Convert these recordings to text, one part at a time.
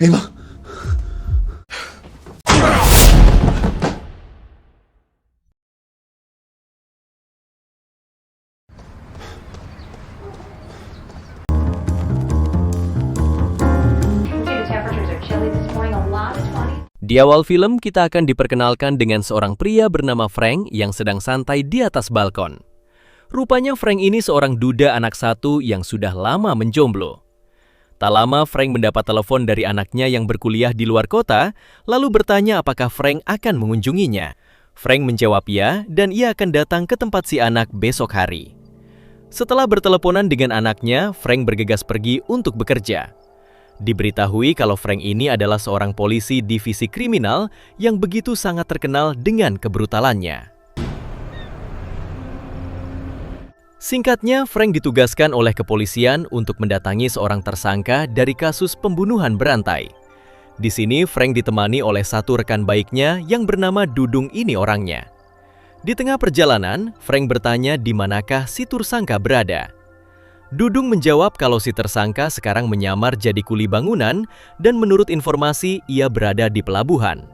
Eva. Di awal film, kita akan diperkenalkan dengan seorang pria bernama Frank yang sedang santai di atas balkon. Rupanya Frank ini seorang duda anak satu yang sudah lama menjomblo. Tak lama, Frank mendapat telepon dari anaknya yang berkuliah di luar kota, lalu bertanya apakah Frank akan mengunjunginya. Frank menjawab ya, dan ia akan datang ke tempat si anak besok hari. Setelah berteleponan dengan anaknya, Frank bergegas pergi untuk bekerja. Diberitahui kalau Frank ini adalah seorang polisi divisi kriminal yang begitu sangat terkenal dengan kebrutalannya. Singkatnya, Frank ditugaskan oleh kepolisian untuk mendatangi seorang tersangka dari kasus pembunuhan berantai. Di sini, Frank ditemani oleh satu rekan baiknya yang bernama Dudung ini orangnya. Di tengah perjalanan, Frank bertanya di manakah si tersangka berada. Dudung menjawab kalau si tersangka sekarang menyamar jadi kuli bangunan dan menurut informasi ia berada di pelabuhan.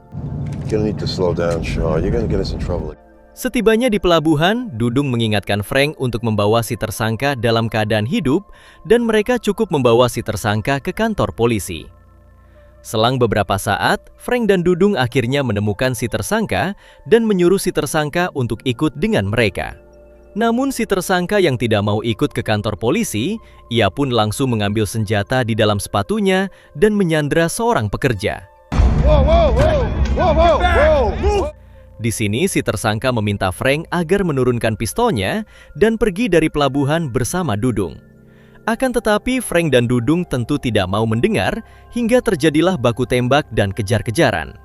Setibanya di pelabuhan, Dudung mengingatkan Frank untuk membawa si tersangka dalam keadaan hidup dan mereka cukup membawa si tersangka ke kantor polisi. Selang beberapa saat, Frank dan Dudung akhirnya menemukan si tersangka dan menyuruh si tersangka untuk ikut dengan mereka. Namun si tersangka yang tidak mau ikut ke kantor polisi, ia pun langsung mengambil senjata di dalam sepatunya dan menyandra seorang pekerja. Di sini si tersangka meminta Frank agar menurunkan pistolnya dan pergi dari pelabuhan bersama Dudung. Akan tetapi Frank dan Dudung tentu tidak mau mendengar hingga terjadilah baku tembak dan kejar-kejaran.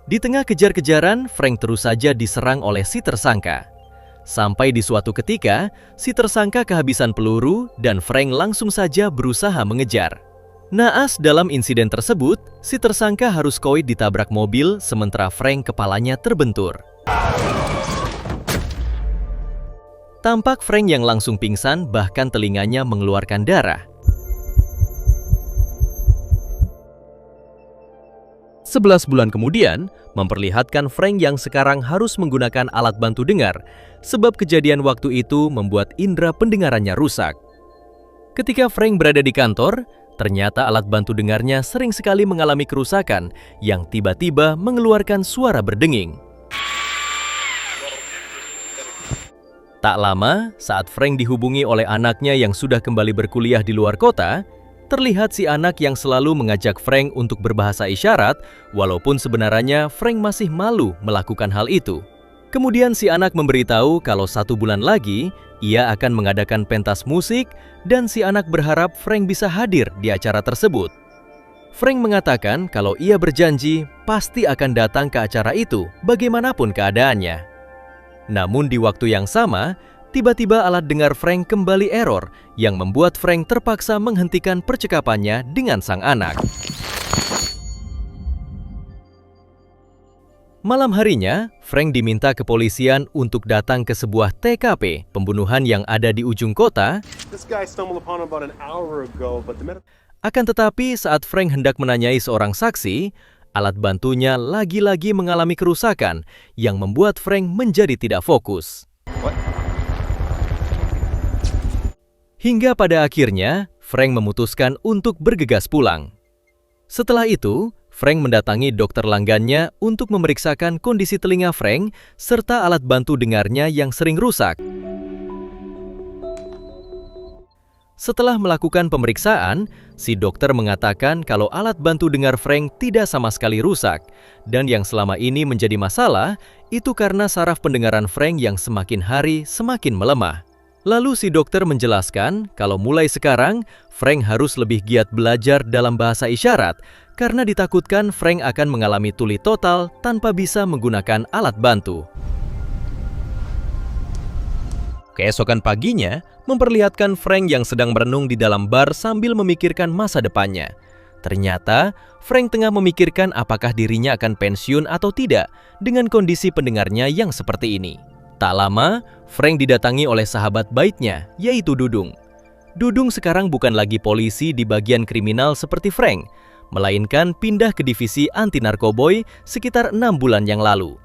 Di tengah kejar-kejaran, Frank terus saja diserang oleh si tersangka. Sampai di suatu ketika, si tersangka kehabisan peluru dan Frank langsung saja berusaha mengejar. Naas dalam insiden tersebut, si tersangka harus koit ditabrak mobil sementara Frank kepalanya terbentur. Tampak Frank yang langsung pingsan bahkan telinganya mengeluarkan darah. 11 bulan kemudian, memperlihatkan Frank yang sekarang harus menggunakan alat bantu dengar, sebab kejadian waktu itu membuat indera pendengarannya rusak. Ketika Frank berada di kantor, ternyata alat bantu dengarnya sering sekali mengalami kerusakan yang tiba-tiba mengeluarkan suara berdenging. Tak lama, saat Frank dihubungi oleh anaknya yang sudah kembali berkuliah di luar kota, terlihat si anak yang selalu mengajak Frank untuk berbahasa isyarat, walaupun sebenarnya Frank masih malu melakukan hal itu. Kemudian si anak memberitahu kalau 1 bulan lagi, ia akan mengadakan pentas musik dan si anak berharap Frank bisa hadir di acara tersebut. Frank mengatakan kalau ia berjanji pasti akan datang ke acara itu bagaimanapun keadaannya. Namun di waktu yang sama, tiba-tiba alat dengar Frank kembali error yang membuat Frank terpaksa menghentikan percakapannya dengan sang anak. Malam harinya, Frank diminta kepolisian untuk datang ke sebuah TKP pembunuhan yang ada di ujung kota. Akan tetapi saat Frank hendak menanyai seorang saksi, alat bantunya lagi-lagi mengalami kerusakan yang membuat Frank menjadi tidak fokus. Hingga pada akhirnya, Frank memutuskan untuk bergegas pulang. Setelah itu, Frank mendatangi dokter langgannya untuk memeriksakan kondisi telinga Frank serta alat bantu dengarnya yang sering rusak. Setelah melakukan pemeriksaan, si dokter mengatakan kalau alat bantu dengar Frank tidak sama sekali rusak, dan yang selama ini menjadi masalah itu karena saraf pendengaran Frank yang semakin hari semakin melemah. Lalu si dokter menjelaskan kalau mulai sekarang Frank harus lebih giat belajar dalam bahasa isyarat karena ditakutkan Frank akan mengalami tuli total tanpa bisa menggunakan alat bantu. Keesokan paginya memperlihatkan Frank yang sedang merenung di dalam bar sambil memikirkan masa depannya. Ternyata Frank tengah memikirkan apakah dirinya akan pensiun atau tidak dengan kondisi pendengarnya yang seperti ini. Tak lama, Frank didatangi oleh sahabat baiknya, yaitu Dudung. Dudung sekarang bukan lagi polisi di bagian kriminal seperti Frank, melainkan pindah ke divisi anti-narkoboy sekitar 6 bulan yang lalu.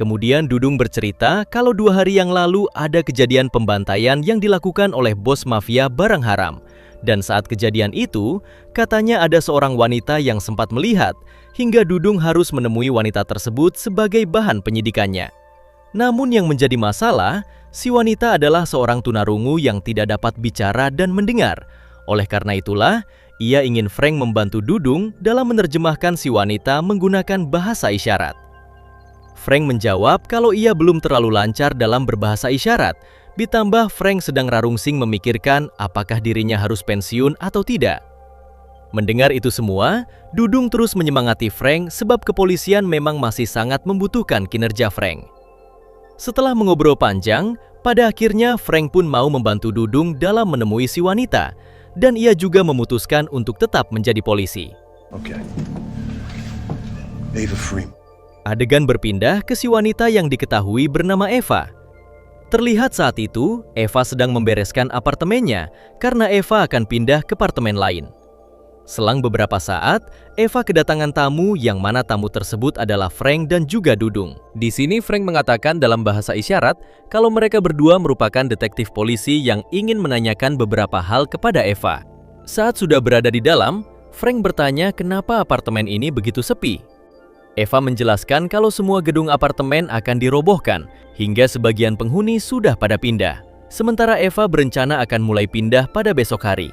Kemudian Dudung bercerita kalau 2 hari yang lalu ada kejadian pembantaian yang dilakukan oleh bos mafia barang haram. Dan saat kejadian itu, katanya ada seorang wanita yang sempat melihat, hingga Dudung harus menemui wanita tersebut sebagai bahan penyidikannya. Namun yang menjadi masalah, si wanita adalah seorang tunarungu yang tidak dapat bicara dan mendengar. Oleh karena itulah, ia ingin Frank membantu Dudung dalam menerjemahkan si wanita menggunakan bahasa isyarat. Frank menjawab kalau ia belum terlalu lancar dalam berbahasa isyarat. Ditambah Frank sedang rarungsing memikirkan apakah dirinya harus pensiun atau tidak. Mendengar itu semua, Dudung terus menyemangati Frank sebab kepolisian memang masih sangat membutuhkan kinerja Frank. Setelah mengobrol panjang, pada akhirnya Frank pun mau membantu Dudung dalam menemui si wanita. Dan ia juga memutuskan untuk tetap menjadi polisi. Eva Freeman. Adegan berpindah ke si wanita yang diketahui bernama Eva. Terlihat saat itu, Eva sedang membereskan apartemennya karena Eva akan pindah ke apartemen lain. Selang beberapa saat, Eva kedatangan tamu yang mana tamu tersebut adalah Frank dan juga Dudung. Di sini Frank mengatakan dalam bahasa isyarat kalau mereka berdua merupakan detektif polisi yang ingin menanyakan beberapa hal kepada Eva. Saat sudah berada di dalam, Frank bertanya kenapa apartemen ini begitu sepi. Eva menjelaskan kalau semua gedung apartemen akan dirobohkan hingga sebagian penghuni sudah pada pindah. Sementara Eva berencana akan mulai pindah pada besok hari.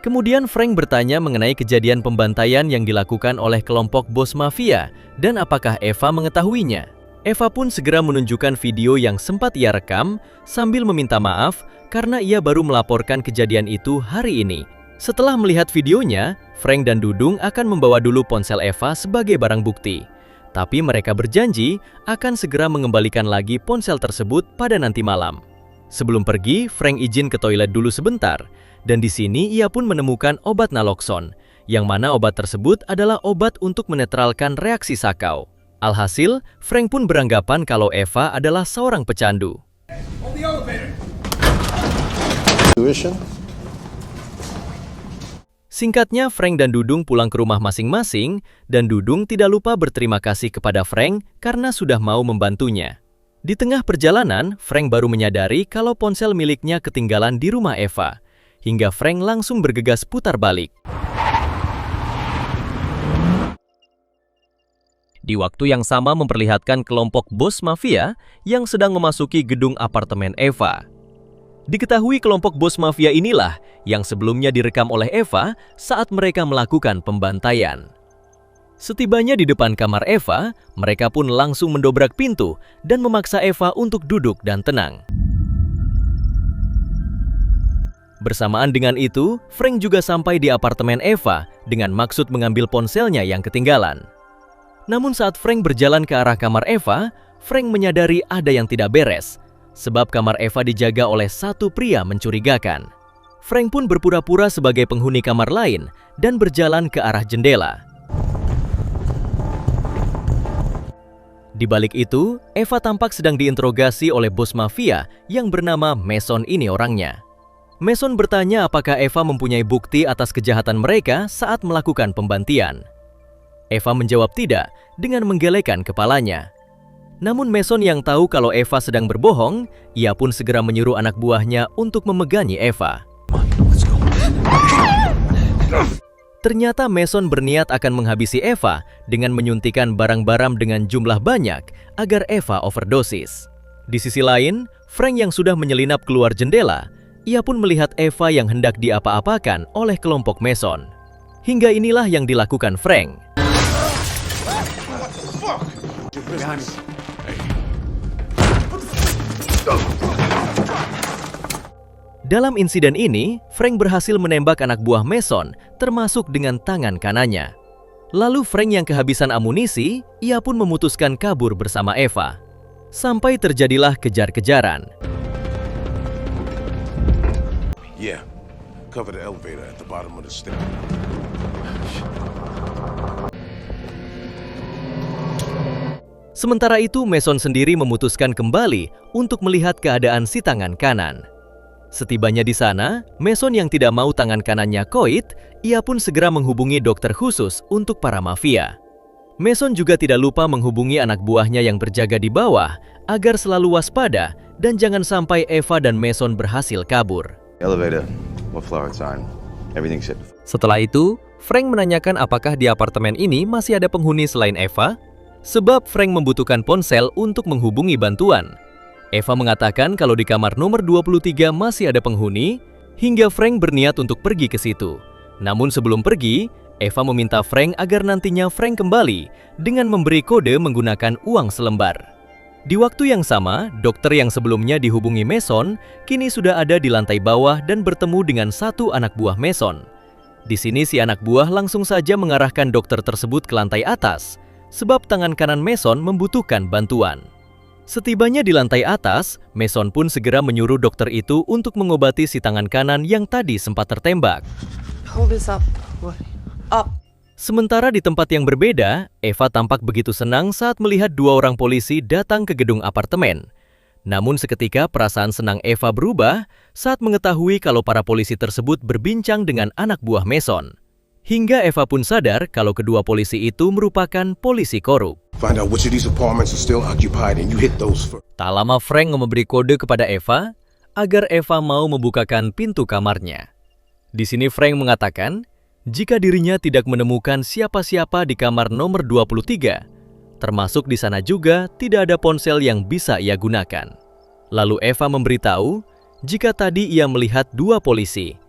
Kemudian Frank bertanya mengenai kejadian pembantaian yang dilakukan oleh kelompok bos mafia dan apakah Eva mengetahuinya. Eva pun segera menunjukkan video yang sempat ia rekam sambil meminta maaf karena ia baru melaporkan kejadian itu hari ini. Setelah melihat videonya, Frank dan Dudung akan membawa dulu ponsel Eva sebagai barang bukti. Tapi mereka berjanji akan segera mengembalikan lagi ponsel tersebut pada nanti malam. Sebelum pergi, Frank izin ke toilet dulu sebentar. Dan di sini ia pun menemukan obat naloxone, yang mana obat tersebut adalah obat untuk menetralkan reaksi sakau. Alhasil, Frank pun beranggapan kalau Eva adalah seorang pecandu. Singkatnya, Frank dan Dudung pulang ke rumah masing-masing, dan Dudung tidak lupa berterima kasih kepada Frank karena sudah mau membantunya. Di tengah perjalanan, Frank baru menyadari kalau ponsel miliknya ketinggalan di rumah Eva, hingga Frank langsung bergegas putar balik. Di waktu yang sama memperlihatkan kelompok bos mafia yang sedang memasuki gedung apartemen Eva. Diketahui kelompok bos mafia inilah yang sebelumnya direkam oleh Eva saat mereka melakukan pembantaian. Setibanya di depan kamar Eva, mereka pun langsung mendobrak pintu dan memaksa Eva untuk duduk dan tenang. Bersamaan dengan itu, Frank juga sampai di apartemen Eva dengan maksud mengambil ponselnya yang ketinggalan. Namun saat Frank berjalan ke arah kamar Eva, Frank menyadari ada yang tidak beres, sebab kamar Eva dijaga oleh satu pria mencurigakan. Frank pun berpura-pura sebagai penghuni kamar lain dan berjalan ke arah jendela. Di balik itu, Eva tampak sedang diinterogasi oleh bos mafia yang bernama Mason ini orangnya. Mason bertanya apakah Eva mempunyai bukti atas kejahatan mereka saat melakukan pembantian. Eva menjawab tidak dengan menggelengkan kepalanya. Namun Mason yang tahu kalau Eva sedang berbohong, ia pun segera menyuruh anak buahnya untuk memegangi Eva. Ternyata Mason berniat akan menghabisi Eva dengan menyuntikkan barang-barang dengan jumlah banyak agar Eva overdosis. Di sisi lain, Frank yang sudah menyelinap keluar jendela, ia pun melihat Eva yang hendak diapa-apakan oleh kelompok Mason. Hingga inilah yang dilakukan Frank. Dalam insiden ini, Frank berhasil menembak anak buah Mason, termasuk dengan tangan kanannya. Lalu Frank yang kehabisan amunisi, ia pun memutuskan kabur bersama Eva. Sampai terjadilah kejar-kejaran. Yeah, cover the elevator at the bottom of the stairs. Sementara itu, Mason sendiri memutuskan kembali untuk melihat keadaan si tangan kanan. Setibanya di sana, Mason yang tidak mau tangan kanannya koit, ia pun segera menghubungi dokter khusus untuk para mafia. Mason juga tidak lupa menghubungi anak buahnya yang berjaga di bawah agar selalu waspada dan jangan sampai Eva dan Mason berhasil kabur. Elevator, what floor it's on? Everything should. Setelah itu, Frank menanyakan apakah di apartemen ini masih ada penghuni selain Eva, sebab Frank membutuhkan ponsel untuk menghubungi bantuan. Eva mengatakan kalau di kamar nomor 23 masih ada penghuni, hingga Frank berniat untuk pergi ke situ. Namun sebelum pergi, Eva meminta Frank agar nantinya Frank kembali dengan memberi kode menggunakan uang selembar. Di waktu yang sama, dokter yang sebelumnya dihubungi Mason, kini sudah ada di lantai bawah dan bertemu dengan satu anak buah Mason. Di sini si anak buah langsung saja mengarahkan dokter tersebut ke lantai atas, sebab tangan kanan Mason membutuhkan bantuan. Setibanya di lantai atas, Mason pun segera menyuruh dokter itu untuk mengobati si tangan kanan yang tadi sempat tertembak. Hold this up. What? Up. Sementara di tempat yang berbeda, Eva tampak begitu senang saat melihat dua orang polisi datang ke gedung apartemen. Namun seketika perasaan senang Eva berubah saat mengetahui kalau para polisi tersebut berbincang dengan anak buah Mason. Hingga Eva pun sadar kalau kedua polisi itu merupakan polisi korup. Find out which of these apartments are still occupied and you hit those first. Tak lama Frank memberi kode kepada Eva agar Eva mau membukakan pintu kamarnya. Di sini Frank mengatakan jika dirinya tidak menemukan siapa-siapa di kamar nomor 23, termasuk di sana juga tidak ada ponsel yang bisa ia gunakan. Lalu Eva memberitahu jika tadi ia melihat dua polisi.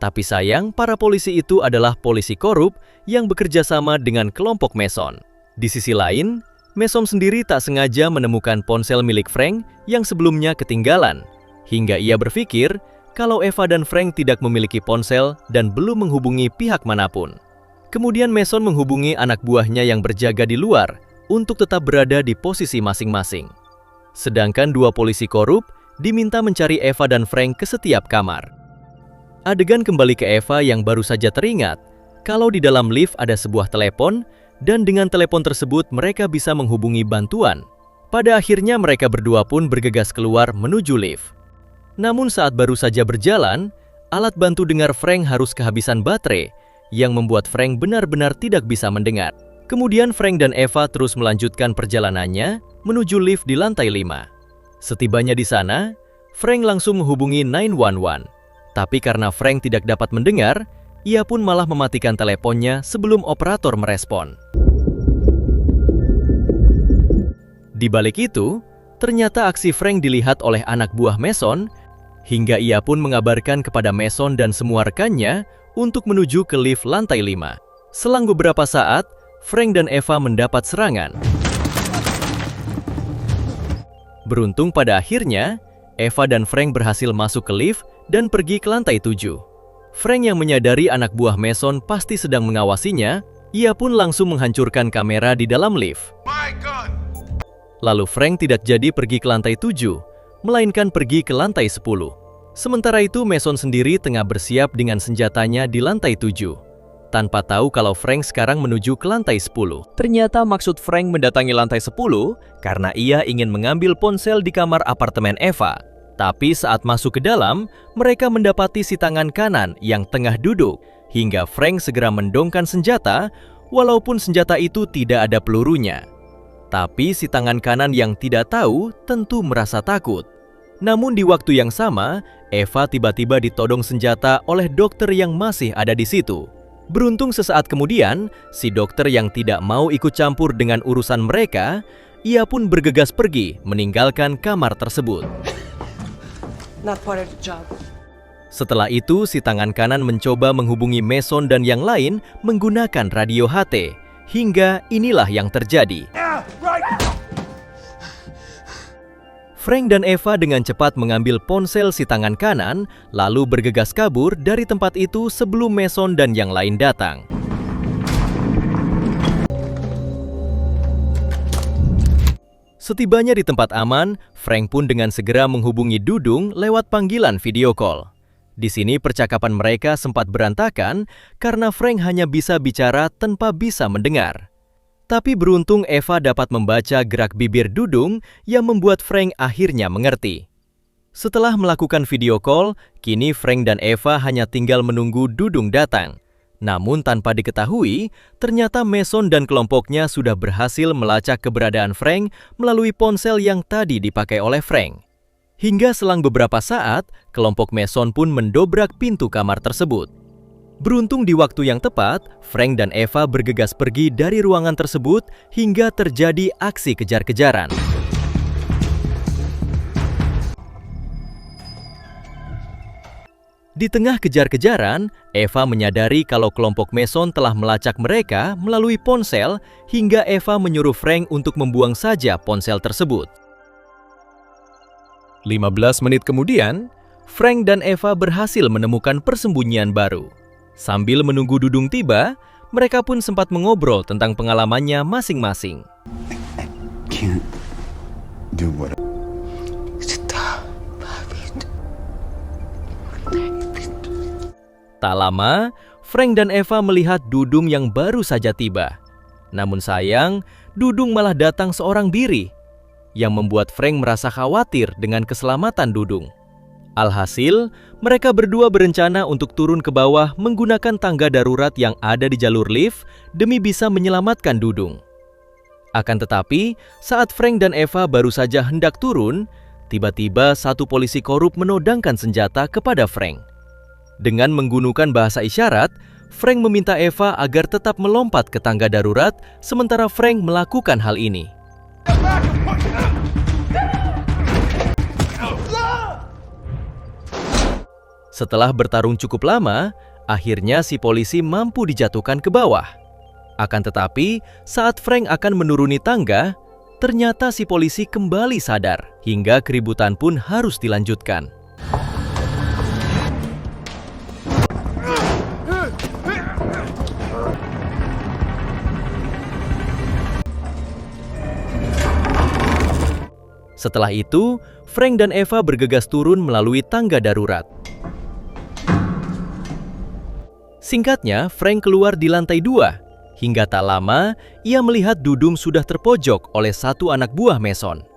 Tapi sayang, para polisi itu adalah polisi korup yang bekerja sama dengan kelompok Mason. Di sisi lain, Mason sendiri tak sengaja menemukan ponsel milik Frank yang sebelumnya ketinggalan, hingga ia berpikir kalau Eva dan Frank tidak memiliki ponsel dan belum menghubungi pihak manapun. Kemudian Mason menghubungi anak buahnya yang berjaga di luar untuk tetap berada di posisi masing-masing. Sedangkan dua polisi korup diminta mencari Eva dan Frank ke setiap kamar. Adegan kembali ke Eva yang baru saja teringat kalau di dalam lift ada sebuah telepon dan dengan telepon tersebut mereka bisa menghubungi bantuan. Pada akhirnya mereka berdua pun bergegas keluar menuju lift. Namun saat baru saja berjalan, alat bantu dengar Frank harus kehabisan baterai yang membuat Frank benar-benar tidak bisa mendengar. Kemudian Frank dan Eva terus melanjutkan perjalanannya menuju lift di lantai 5. Setibanya di sana, Frank langsung menghubungi 911. Tapi karena Frank tidak dapat mendengar, ia pun malah mematikan teleponnya sebelum operator merespon. Di balik itu, ternyata aksi Frank dilihat oleh anak buah Mason, hingga ia pun mengabarkan kepada Mason dan semua rekannya untuk menuju ke lift lantai 5. Selang beberapa saat, Frank dan Eva mendapat serangan. Beruntung pada akhirnya, Eva dan Frank berhasil masuk ke lift dan pergi ke lantai 7. Frank yang menyadari anak buah Mason pasti sedang mengawasinya, ia pun langsung menghancurkan kamera di dalam lift. My gun! Lalu Frank tidak jadi pergi ke lantai 7, melainkan pergi ke lantai 10. Sementara itu Mason sendiri tengah bersiap dengan senjatanya di lantai 7, tanpa tahu kalau Frank sekarang menuju ke lantai 10. Ternyata maksud Frank mendatangi lantai 10 karena ia ingin mengambil ponsel di kamar apartemen Eva. Tapi saat masuk ke dalam, mereka mendapati si tangan kanan yang tengah duduk, hingga Frank segera mendongkan senjata, walaupun senjata itu tidak ada pelurunya. Tapi si tangan kanan yang tidak tahu tentu merasa takut. Namun di waktu yang sama, Eva tiba-tiba ditodong senjata oleh dokter yang masih ada di situ. Beruntung sesaat kemudian, si dokter yang tidak mau ikut campur dengan urusan mereka, ia pun bergegas pergi meninggalkan kamar tersebut. Not part of the job. Setelah itu, si tangan kanan mencoba menghubungi Mason dan yang lain menggunakan radio HT. Hingga inilah yang terjadi. Frank dan Eva dengan cepat mengambil ponsel si tangan kanan, lalu bergegas kabur dari tempat itu sebelum Mason dan yang lain datang. Setibanya di tempat aman, Frank pun dengan segera menghubungi Dudung lewat panggilan video call. Di sini percakapan mereka sempat berantakan karena Frank hanya bisa bicara tanpa bisa mendengar. Tapi beruntung Eva dapat membaca gerak bibir Dudung yang membuat Frank akhirnya mengerti. Setelah melakukan video call, kini Frank dan Eva hanya tinggal menunggu Dudung datang. Namun tanpa diketahui, ternyata Mason dan kelompoknya sudah berhasil melacak keberadaan Frank melalui ponsel yang tadi dipakai oleh Frank. Hingga selang beberapa saat, kelompok Mason pun mendobrak pintu kamar tersebut. Beruntung di waktu yang tepat, Frank dan Eva bergegas pergi dari ruangan tersebut hingga terjadi aksi kejar-kejaran. Di tengah kejar-kejaran, Eva menyadari kalau kelompok Mason telah melacak mereka melalui ponsel hingga Eva menyuruh Frank untuk membuang saja ponsel tersebut. 15 menit kemudian, Frank dan Eva berhasil menemukan persembunyian baru. Sambil menunggu Dudung tiba, mereka pun sempat mengobrol tentang pengalamannya masing-masing. Can't do what Tak lama, Frank dan Eva melihat Dudung yang baru saja tiba. Namun sayang, Dudung malah datang seorang diri, yang membuat Frank merasa khawatir dengan keselamatan Dudung. Alhasil, mereka berdua berencana untuk turun ke bawah menggunakan tangga darurat yang ada di jalur lift demi bisa menyelamatkan Dudung. Akan tetapi, saat Frank dan Eva baru saja hendak turun, tiba-tiba satu polisi korup menodongkan senjata kepada Frank. Dengan menggunakan bahasa isyarat, Frank meminta Eva agar tetap melompat ke tangga darurat, sementara Frank melakukan hal ini. Setelah bertarung cukup lama, akhirnya si polisi mampu dijatuhkan ke bawah. Akan tetapi, saat Frank akan menuruni tangga, ternyata si polisi kembali sadar, hingga keributan pun harus dilanjutkan. Setelah itu, Frank dan Eva bergegas turun melalui tangga darurat. Singkatnya, Frank keluar di lantai 2. Hingga tak lama, ia melihat Dudung sudah terpojok oleh satu anak buah Mason.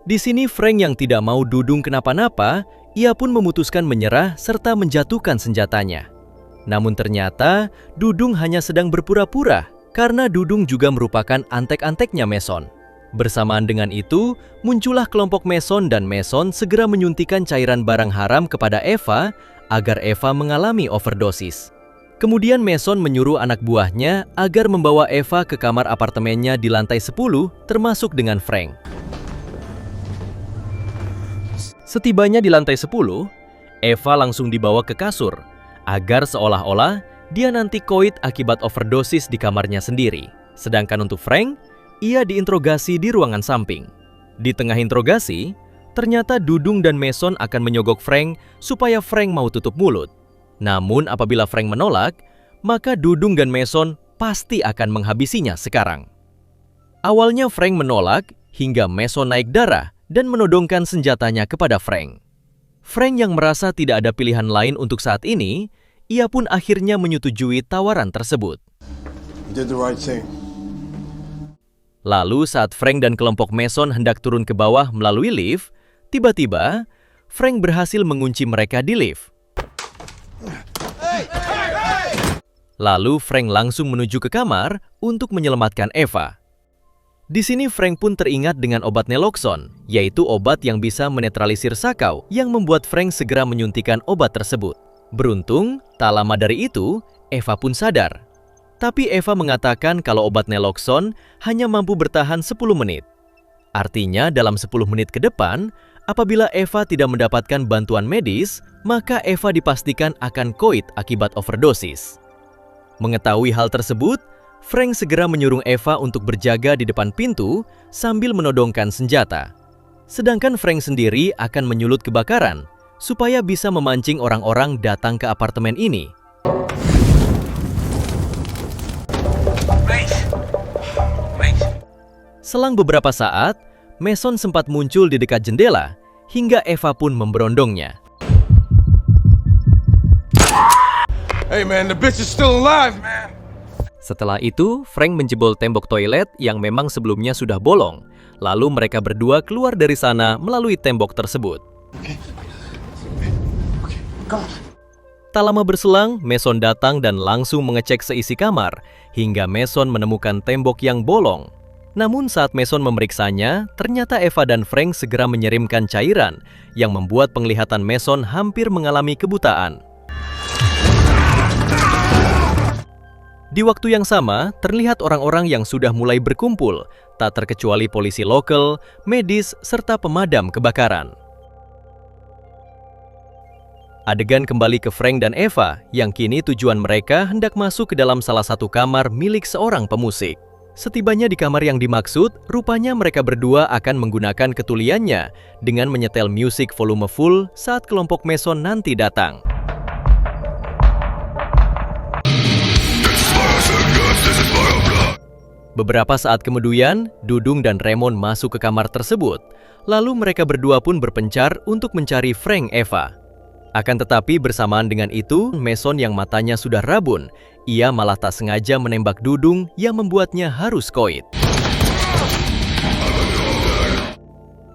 Di sini Frank yang tidak mau Dudung kenapa-napa, ia pun memutuskan menyerah serta menjatuhkan senjatanya. Namun ternyata, Dudung hanya sedang berpura-pura, karena Dudung juga merupakan antek-anteknya Mason. Bersamaan dengan itu, muncullah kelompok Mason dan Mason segera menyuntikkan cairan barang haram kepada Eva agar Eva mengalami overdosis. Kemudian Mason menyuruh anak buahnya agar membawa Eva ke kamar apartemennya di lantai 10 termasuk dengan Frank. Setibanya di lantai 10, Eva langsung dibawa ke kasur agar seolah-olah dia nanti koit akibat overdosis di kamarnya sendiri. Sedangkan untuk Frank, ia diinterogasi di ruangan samping. Di tengah interogasi, ternyata Dudung dan Mason akan menyogok Frank supaya Frank mau tutup mulut. Namun apabila Frank menolak, maka Dudung dan Mason pasti akan menghabisinya sekarang. Awalnya Frank menolak hingga Mason naik darah dan menodongkan senjatanya kepada Frank. Frank yang merasa tidak ada pilihan lain untuk saat ini, ia pun akhirnya menyetujui tawaran tersebut. You did the right thing. Lalu saat Frank dan kelompok Mason hendak turun ke bawah melalui lift, tiba-tiba Frank berhasil mengunci mereka di lift. Lalu Frank langsung menuju ke kamar untuk menyelamatkan Eva. Di sini Frank pun teringat dengan obat Naloxone, yaitu obat yang bisa menetralisir sakau yang membuat Frank segera menyuntikkan obat tersebut. Beruntung, tak lama dari itu, Eva pun sadar. Tapi Eva mengatakan kalau obat Naloxone hanya mampu bertahan 10 menit. Artinya dalam 10 menit ke depan, apabila Eva tidak mendapatkan bantuan medis, maka Eva dipastikan akan koit akibat overdosis. Mengetahui hal tersebut, Frank segera menyuruh Eva untuk berjaga di depan pintu sambil menodongkan senjata. Sedangkan Frank sendiri akan menyulut kebakaran supaya bisa memancing orang-orang datang ke apartemen ini. Selang beberapa saat, Mason sempat muncul di dekat jendela, hingga Eva pun memberondongnya. Hey man, the bitch is still alive, man. Setelah itu, Frank menjebol tembok toilet yang memang sebelumnya sudah bolong. Lalu mereka berdua keluar dari sana melalui tembok tersebut. Tak lama berselang, Mason datang dan langsung mengecek seisi kamar, hingga Mason menemukan tembok yang bolong. Namun saat Mason memeriksanya, ternyata Eva dan Frank segera menyerimkan cairan, yang membuat penglihatan Mason hampir mengalami kebutaan. Di waktu yang sama, terlihat orang-orang yang sudah mulai berkumpul, tak terkecuali polisi lokal, medis, serta pemadam kebakaran. Adegan kembali ke Frank dan Eva, yang kini tujuan mereka hendak masuk ke dalam salah satu kamar milik seorang pemusik. Setibanya di kamar yang dimaksud, rupanya mereka berdua akan menggunakan ketuliannya dengan menyetel musik volume full saat kelompok Mason nanti datang. Beberapa saat kemudian, Dudung dan Raymond masuk ke kamar tersebut. Lalu mereka berdua pun berpencar untuk mencari Frank Eva. Akan tetapi bersamaan dengan itu, Mason yang matanya sudah rabun, ia malah tak sengaja menembak Dudung yang membuatnya harus koit.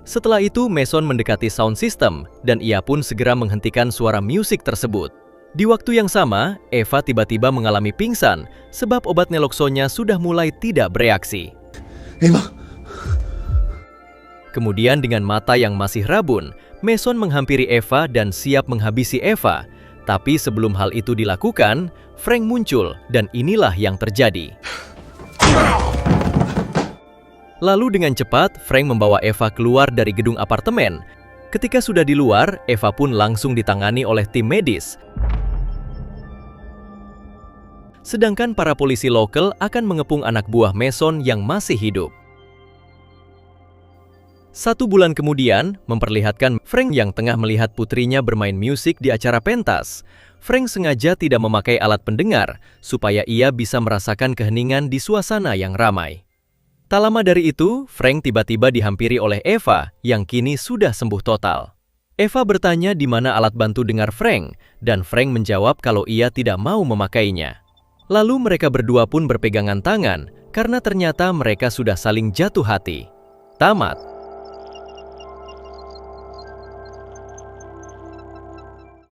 Setelah itu, Mason mendekati sound system dan ia pun segera menghentikan suara musik tersebut. Di waktu yang sama, Eva tiba-tiba mengalami pingsan sebab obat naloxonnya sudah mulai tidak bereaksi. Eva! Kemudian dengan mata yang masih rabun, Mason menghampiri Eva dan siap menghabisi Eva. Tapi sebelum hal itu dilakukan, Frank muncul dan inilah yang terjadi. Lalu dengan cepat, Frank membawa Eva keluar dari gedung apartemen. Ketika sudah di luar, Eva pun langsung ditangani oleh tim medis. Sedangkan para polisi lokal akan mengepung anak buah Mason yang masih hidup. 1 bulan kemudian, memperlihatkan Frank yang tengah melihat putrinya bermain musik di acara pentas. Frank sengaja tidak memakai alat pendengar, supaya ia bisa merasakan keheningan di suasana yang ramai. Tak lama dari itu, Frank tiba-tiba dihampiri oleh Eva, yang kini sudah sembuh total. Eva bertanya di mana alat bantu dengar Frank, dan Frank menjawab kalau ia tidak mau memakainya. Lalu mereka berdua pun berpegangan tangan, karena ternyata mereka sudah saling jatuh hati. Tamat.